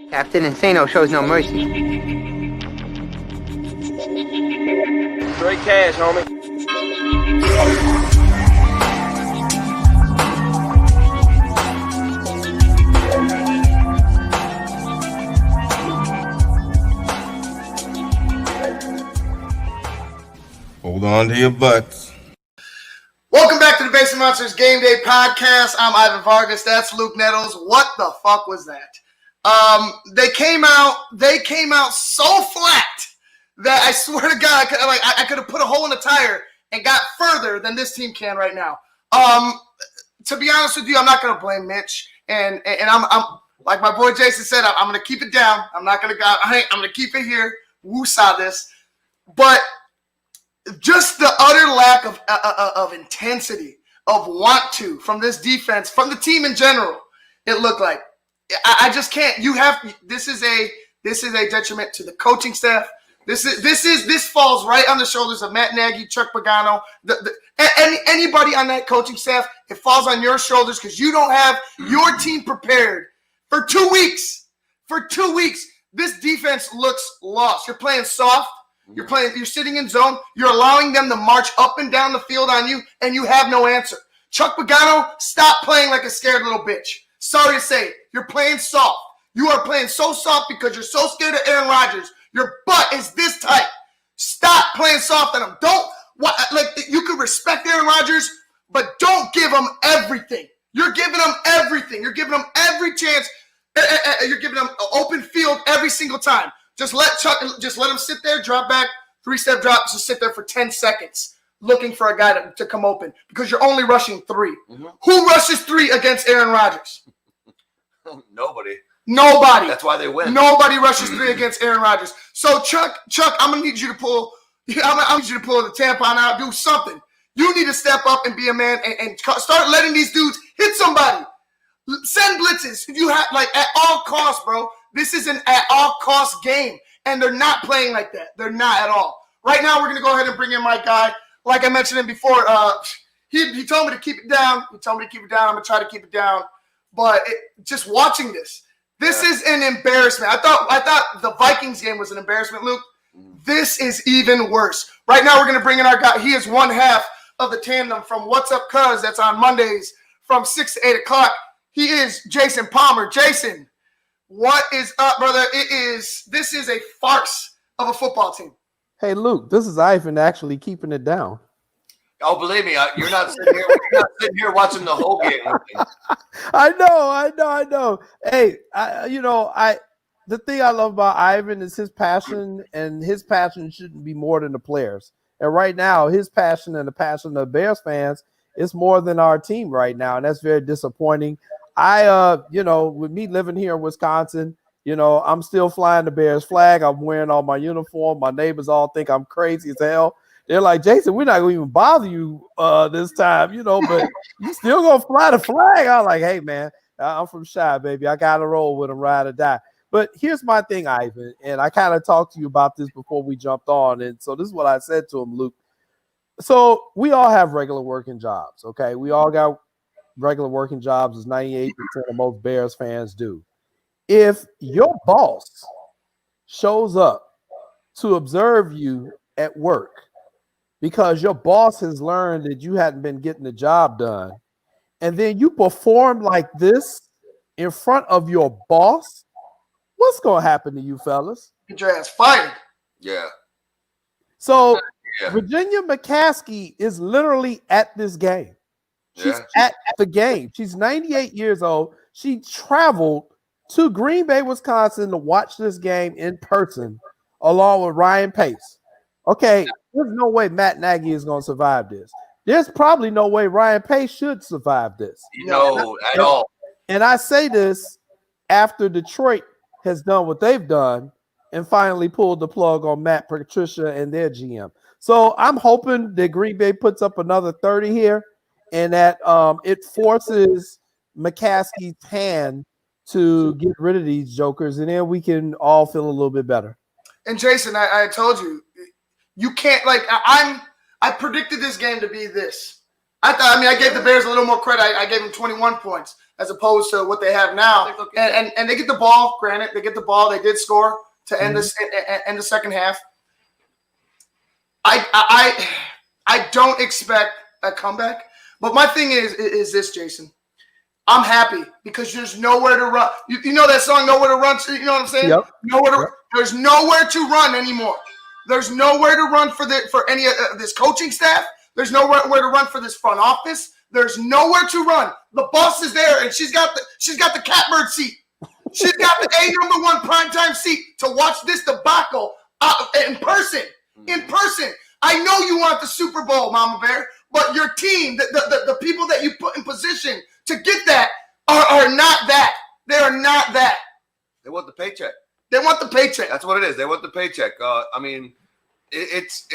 Captain Insano shows no mercy. Straight cash, homie. Hold on to your butts. Welcome back to the Basement Monsters Game Day Podcast. I'm Ivan Vargas. That's Luke Nettles. What the fuck was that? They came out so flat that I swear to God, I could have put a hole in a tire and got further than this team can right now. To be honest with you, I'm not going to blame Mitch, and I'm like my boy Jason said, I'm going to keep it down. I'm not going to go. I'm going to keep it here. Woosah this, but just the utter lack of intensity, of want to from this defense, from the team in general. It looked like I just can't. This is a detriment to the coaching staff. This falls right on the shoulders of Matt Nagy, Chuck Pagano, anybody on that coaching staff. It falls on your shoulders because you don't have your team prepared for 2 weeks. For 2 weeks, this defense looks lost. You're playing soft. You're sitting in zone. You're allowing them to march up and down the field on you, and you have no answer. Chuck Pagano, stop playing like a scared little bitch. Sorry to say it. You're playing soft. You are playing so soft because you're so scared of Aaron Rodgers. Your butt is this tight. Stop playing soft on him. You could respect Aaron Rodgers, but don't give him everything. You're giving him everything. You're giving him every chance. You're giving him an open field every single time. Just let him sit there, drop back, 3-step drop, just sit there for 10 seconds looking for a guy to come open because you're only rushing 3. Mm-hmm. Who rushes 3 against Aaron Rodgers? Nobody. That's why they win. Nobody rushes 3 against Aaron Rodgers. So Chuck, I'm gonna need you to pull. I need you to pull the tampon out, do something. You need to step up and be a man and start letting these dudes hit somebody. Send blitzes. You have at all costs, bro. This is an at-all-cost game, and they're not playing like that. They're not at all. Right now, we're going to go ahead and bring in my guy. Like I mentioned him before, he told me to keep it down. I'm going to try to keep it down. But just watching this is an embarrassment. I thought the Vikings game was an embarrassment, Luke. This is even worse. Right now, we're going to bring in our guy. He is one half of the tandem from What's Up Cuz that's on Mondays from 6 to 8 o'clock. He is Jason Palmer. Jason, what is up, brother? This is a farce of a football team. Hey, Luke, this is Ivan actually keeping it down. Oh, believe me, you're not sitting here watching the whole game. I know. Hey, the thing I love about Ivan is his passion, and his passion shouldn't be more than the players. And right now, his passion and the passion of Bears fans is more than our team right now, and that's very disappointing. With me living here in Wisconsin, I'm still flying the Bears flag. I'm wearing all my uniform. My neighbors all think I'm crazy as hell. They're like, Jason, we're not going to even bother you this time, but you still going to fly the flag. I'm like, hey, man, I'm from Chi, baby. I got to roll with them, ride or die. But here's my thing, Ivan, and I kind of talked to you about this before we jumped on. And so this is what I said to him, Luke. So we all have regular working jobs, okay? We all got regular working jobs, as 98% of most Bears fans do. If your boss shows up to observe you at work because your boss has learned that you hadn't been getting the job done, and then you perform like this in front of your boss, what's going to happen to you fellas? Get your ass fired. Yeah. So Virginia McCaskey is literally at this game. She's at the game. She's 98 years old. She traveled to Green Bay, Wisconsin to watch this game in person along with Ryan Pace. Okay, there's no way Matt Nagy is going to survive this. There's probably no way Ryan Pace should survive this. No, at all. And I say this after Detroit has done what they've done and finally pulled the plug on Matt Patricia and their GM. So I'm hoping that Green Bay puts up another 30 here and that it forces McCaskey's hand to get rid of these jokers, and then we can all feel a little bit better. And Jason, I told you, you can't I predicted this game to be this. I gave the Bears a little more credit. I gave them 21 points. as opposed to what they have now. And they get the ball. Granted, they get the ball. They did score to end the second half. I don't expect a comeback, but my thing is this, Jason. I'm happy because there's nowhere to run. You know that song, Nowhere to Run? You know what I'm saying? Yep. There's nowhere to run anymore. There's nowhere to run for any of this coaching staff. There's nowhere to run for this front office. There's nowhere to run. The boss is there, and she's got the catbird seat. She's got the #1 primetime seat to watch this debacle in person. In person. I know you want the Super Bowl, Mama Bear, but your team, the people that you put in position to get that are not that. They are not that. They want the paycheck. They want the paycheck. That's what it is. They want the paycheck. I mean, it's.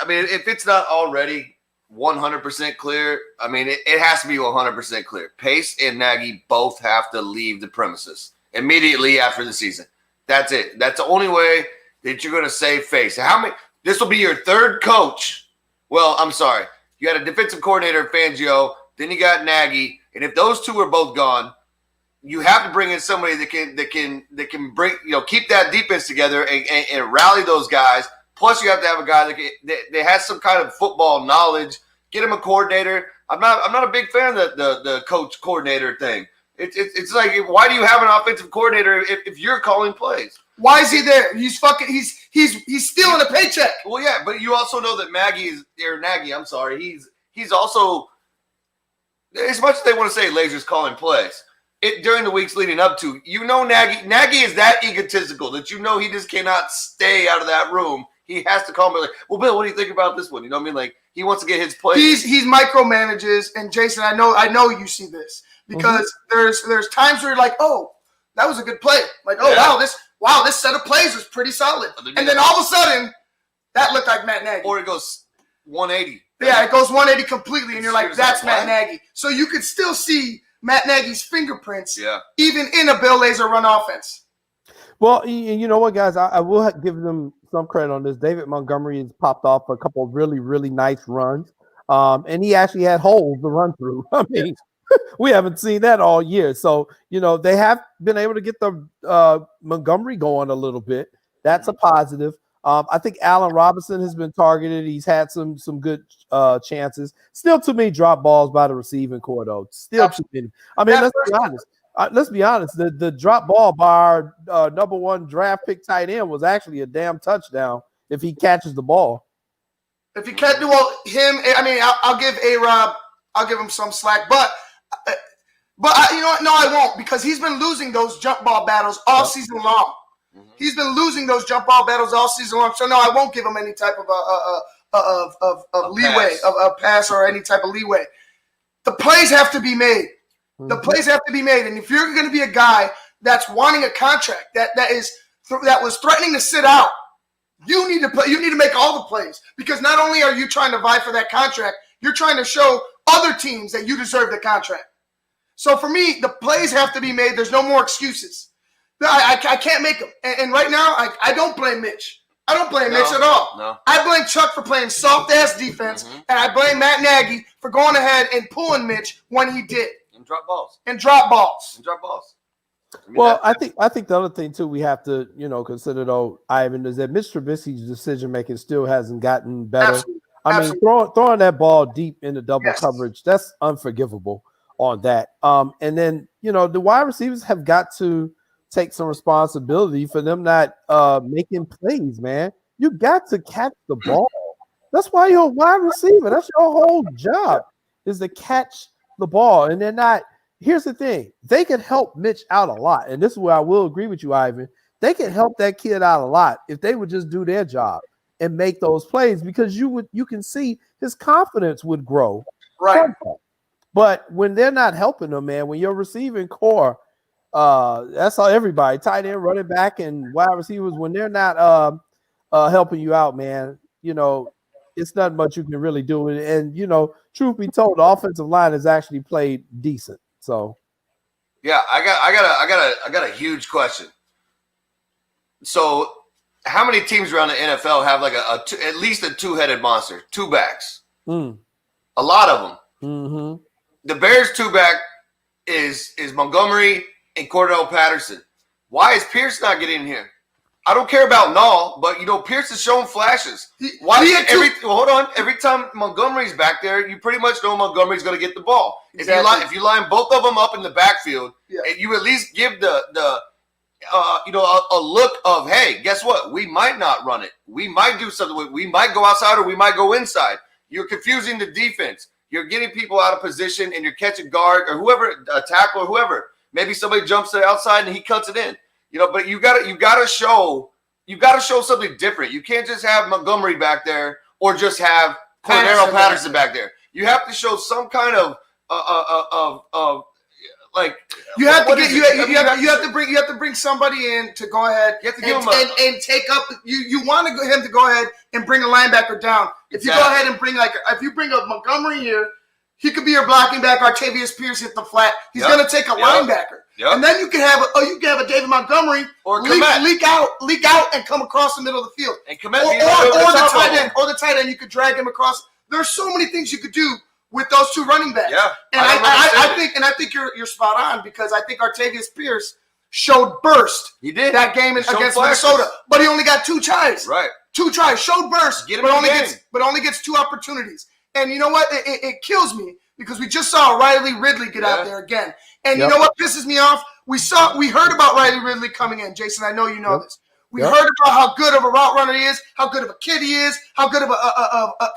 I mean, if it's not already 100% clear, I mean, it has to be 100% clear. Pace and Nagy both have to leave the premises immediately after the season. That's it. That's the only way that you're going to save face. This will be your third coach. Well, I'm sorry. You had a defensive coordinator, Fangio. Then you got Nagy. And if those two are both gone, you have to bring in somebody that can bring, keep that defense together and rally those guys. Plus, you have to have a guy that has some kind of football knowledge. Get him a coordinator. I'm not a big fan of the coach coordinator thing. It's like, why do you have an offensive coordinator if you're calling plays? Why is he there? He's stealing a paycheck. Well, yeah, but you also know that Nagy, he's also, as much as they want to say Lazer's calling plays, during the weeks leading up to, Nagy is that egotistical that he just cannot stay out of that room. He has to call me like, well, Bill, what do you think about this one? You know what I mean? Like, he wants to get his plays. He's micromanages, and Jason, I know you see this because there's times where you're like, oh, that was a good play. Like, oh, yeah. wow, this set of plays was pretty solid. And then all of a sudden, that looked like Matt Nagy. Or it goes 180. Yeah, it goes 180 completely, and you're like, that's Matt Nagy. So you could still see Matt Nagy's fingerprints, even in a Bill Lazor run offense. Well, you know what, guys? I will give them some credit on this. David Montgomery has popped off a couple of really, really nice runs, and he actually had holes to run through. I mean, we haven't seen that all year. So, they have been able to get the Montgomery going a little bit. That's a positive. I think Allen Robinson has been targeted. He's had some good chances. Still too many drop balls by the receiving core, though. Still too many. I mean, let's be honest. Let's be honest. The drop ball by our #1 draft pick tight end was actually a damn touchdown if he catches the ball. If he can't do him, I mean, I'll give A-Rob, I'll give him some slack, but you know what? No, I won't, because he's been losing those jump ball battles all season long. Mm-hmm. He's been losing those jump ball battles all season long. So no, I won't give him any type of leeway, of pass or any type of leeway. The plays have to be made. Mm-hmm. The plays have to be made, and if you're going to be a guy that's wanting a contract that was threatening to sit out, you need to play. You need to make all the plays, because not only are you trying to vie for that contract, you're trying to show other teams that you deserve the contract. So for me, the plays have to be made. There's no more excuses. I can't make them. And right now, I don't blame Mitch. I don't blame Mitch at all. No. I blame Chuck for playing soft-ass defense, and I blame Matt Nagy for going ahead and pulling Mitch when he did. And drop balls. Well, I think the other thing too we have to consider, though, Ivan, is that Mitch Trubisky's decision making still hasn't gotten better. Absolutely. I mean, throwing that ball deep into double coverage, that's unforgivable on that. And then the wide receivers have got to take some responsibility for them not making plays, man. You got to catch the ball. That's why you're a wide receiver. That's your whole job, is to catch the ball. And they're not. Here's the thing. They can help Mitch out a lot. And this is where I will agree with you, Ivan. They can help that kid out a lot if they would just do their job and make those plays, because you can see his confidence would grow. Right. But when they're not helping them, man, when your receiving core, that's how everybody, tight end, running back, and wide receivers, when they're not helping you out, man, it's not much you can really do. And truth be told, the offensive line has actually played decent. So, yeah, I got a huge question. So, how many teams around the NFL have like at least a two-headed monster, two backs? A lot of them. Mm-hmm. The Bears two-back is Montgomery and Cordell Patterson. Why is Pierce not getting in here? I don't care about Nall, but Pierce is showing flashes. Hold on. Every time Montgomery's back there, you pretty much know Montgomery's going to get the ball. If you line both of them up in the backfield, and you at least give a look of, hey, guess what? We might not run it. We might do something. We might go outside or we might go inside. You're confusing the defense. You're getting people out of position, and you're catching guard or whoever, a tackle or whoever. Maybe somebody jumps to the outside and he cuts it in. But you gotta show something different. You can't just have Montgomery back there or just have Cordell Patterson back there. You have to show some kind of like you have to bring somebody in to go ahead and take up. You want him to go ahead and bring a linebacker down. If you go ahead and bring if you bring a Montgomery here, he could be your blocking back. Artavius Pierce hit the flat. He's going to take a linebacker. Yep. And then you can have a David Montgomery or leak out and come across the middle of the field. And or the tight end, you could drag him across. There's so many things you could do with those two running backs. Yeah. And I think you're spot on, because I think Artavius Pierce showed burst. He did that game against Minnesota, but he only got 2 tries. Right. 2 tries, showed burst, but only gets 2 opportunities. And you know what? It kills me, because we just saw Riley Ridley get out there again. And you know what pisses me off? We heard about Riley Ridley coming in. Jason, I know you know this. We heard about how good of a route runner he is, how good of a kid he is, how good of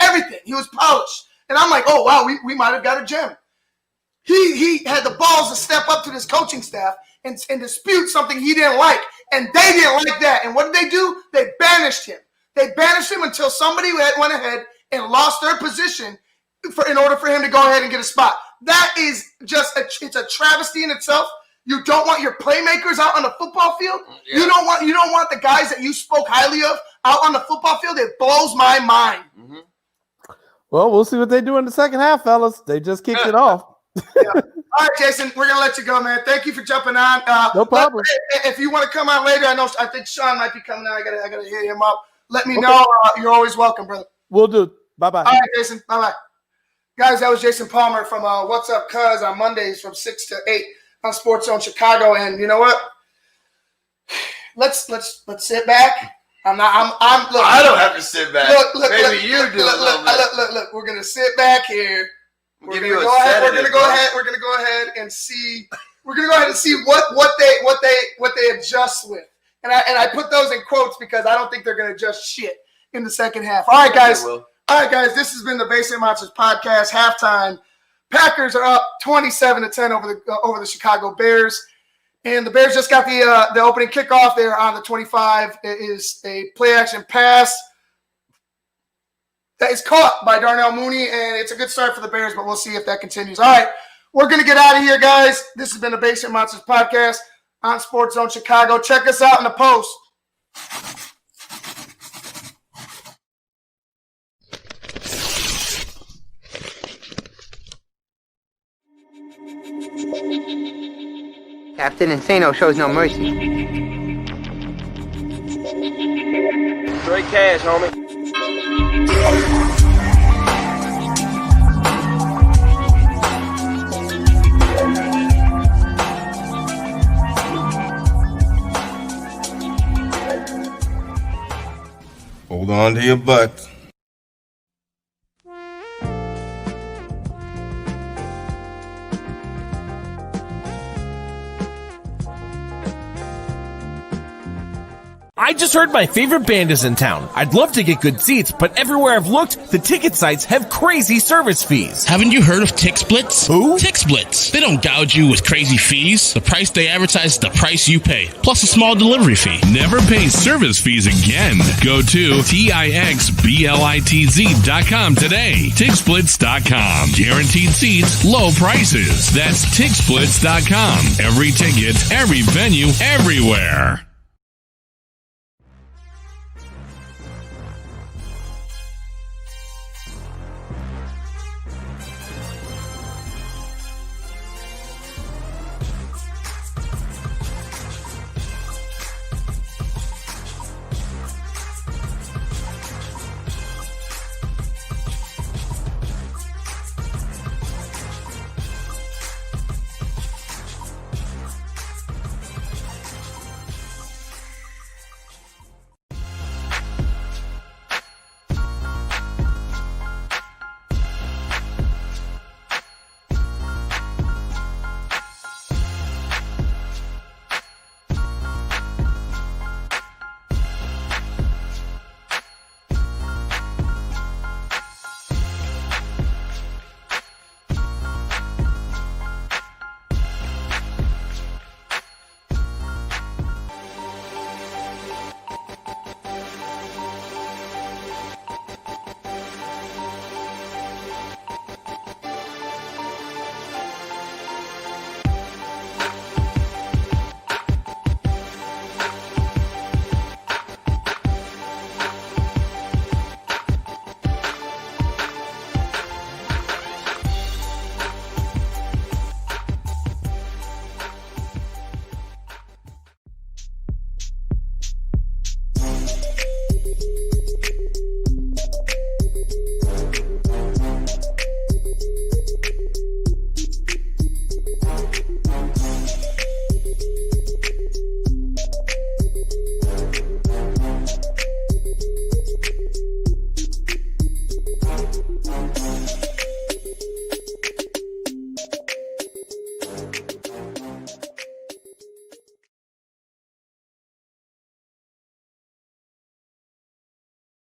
everything. He was polished. And I'm like, oh, wow, we might have got a gem. He had the balls to step up to this coaching staff and dispute something he didn't like. And they didn't like that. And what did they do? They banished him. They banished him until somebody went ahead and lost their position in order for him to go ahead and get a spot. That is just it's a travesty in itself. You don't want your playmakers out on the football field. Yeah. You don't want the guys that you spoke highly of out on the football field. It blows my mind. Mm-hmm. Well, we'll see what they do in the second half, fellas. They just kicked it off. Yeah. All right, Jason, we're gonna let you go, man. Thank you for jumping on. No problem. If you want to come on later, I think Sean might be coming on. I gotta hit him up. Let me know. You're always welcome, brother. We'll do. Bye-bye. All right, Jason. Bye-bye. Guys, that was Jason Palmer from What's Up Cuz on Mondays from 6 to 8 on Sports Zone Chicago. And you know what? Let's sit back. Look, I don't have to sit back. Maybe you do. Look. We're gonna sit back here. We're gonna go ahead and see. We're gonna go ahead and see what they adjust with. And I put those in quotes because I don't think they're gonna adjust shit in the second half. All right, guys. This has been the Basement Monsters podcast. Halftime. Packers are up 27-10 over the Chicago Bears. And the Bears just got the opening kickoff there on the 25. It is a play-action pass that is caught by Darnell Mooney, and it's a good start for the Bears, but we'll see if that continues. All right, we're going to get out of here, guys. This has been the Basement Monsters podcast on Sports Zone Chicago. Check us out in the post. Captain Insano shows no mercy. Straight cash, homie. Hold on to your butts. I just heard my favorite band is in town. I'd love to get good seats, but everywhere I've looked, the ticket sites have crazy service fees. Haven't you heard of TixSplits? Who? TixSplits. They don't gouge you with crazy fees. The price they advertise is the price you pay, plus a small delivery fee. Never pay service fees again. Go to TixSplits.com today. TixSplits.com. Guaranteed seats, low prices. That's TixSplits.com. Every ticket, every venue, everywhere.